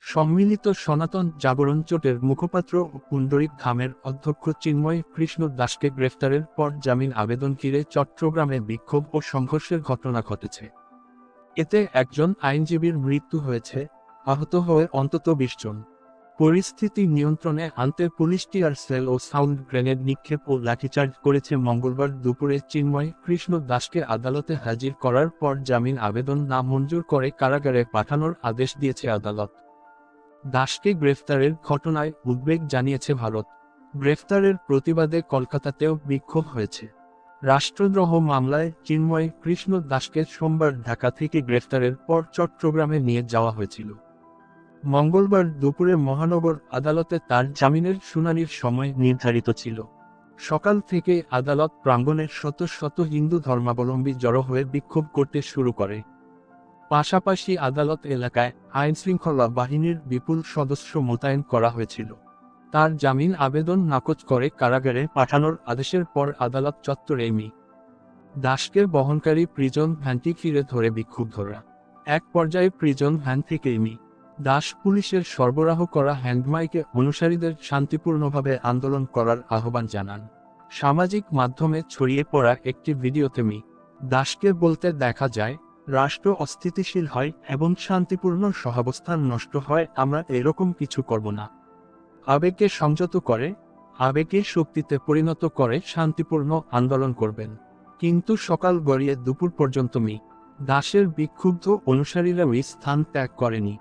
সম্মিলিত সনাতন জাগরণ জোটের মুখপাত্র ও পুণ্ডরিক ধামের অধ্যক্ষ চিন্ময় কৃষ্ণ দাসকে গ্রেফতারের পর জামিন আবেদন ঘিরে চট্টগ্রামে বিক্ষোভ ও সংঘর্ষের ঘটনা ঘটেছে। এতে একজন আইনজীবীর মৃত্যু হয়েছে, আহত হয়ে অন্তত ২০ জন। পরিস্থিতি নিয়ন্ত্রণে আনতে পুলিশ টিয়ার সেল ও সাউন্ড গ্রেনেড নিক্ষেপ ও লাঠিচার্জ করেছে। মঙ্গলবার দুপুরে চিন্ময় কৃষ্ণ দাসকে আদালতে হাজির করার পর জামিন আবেদন নামঞ্জুর করে কারাগারে পাঠানোর আদেশ দিয়েছে আদালত। দাসকে গ্রেফতারের ঘটনায় উদ্বেগ জানিয়েছে ভারত। গ্রেফতারের প্রতিবাদে কলকাতাতেও বিক্ষোভ হয়েছে। রাষ্ট্রদ্রোহ মামলায় চিন্ময় কৃষ্ণ দাসকে সোমবার ঢাকা থেকে গ্রেফতারের পর চট্টগ্রামে নিয়ে যাওয়া হয়েছিল। মঙ্গলবার দুপুরে মহানগর আদালতে তার জামিনের শুনানির সময় নির্ধারিত ছিল। সকাল থেকে আদালত প্রাঙ্গণে শত শত হিন্দু ধর্মাবলম্বী জড়ো হয়ে বিক্ষোভ করতে শুরু করে। পাশাপাশি আদালত এলাকায় আইনশৃঙ্খলা বাহিনীর বিপুল সদস্য মোতায়েন করা হয়েছিল। তার জামিন আবেদন নাকচ করে কারাগারে পাঠানোর আদেশের পর আদালত চত্বরে মি দাসকে বহনকারী প্রিজন ভ্যানটি ঘিরে ধরে বিক্ষুব্ধরা। এক পর্যায়ে প্রিজন ভ্যান থেকে মি দাস পুলিশের সরবরাহ করা হ্যান্ডমাইকে অনুসারীদের শান্তিপূর্ণভাবে আন্দোলন করার আহ্বান জানান। সামাজিক মাধ্যমে ছড়িয়ে পড়া একটি ভিডিওতে মি দাসকে বলতে দেখা যায়, রাষ্ট্র অস্থিতিশীল হয় এবং শান্তিপূর্ণ সহাবস্থান নষ্ট হয়, আমরা এরকম কিছু করব না। আবেগকে সংযত করে, আবেগকে শক্তিতে পরিণত করে শান্তিপূর্ণ আন্দোলন করবেন। কিন্তু সকাল গড়িয়ে দুপুর পর্যন্ত মি দাসের বিক্ষুব্ধ অনুসারীরা ওই স্থান ত্যাগ করেনি।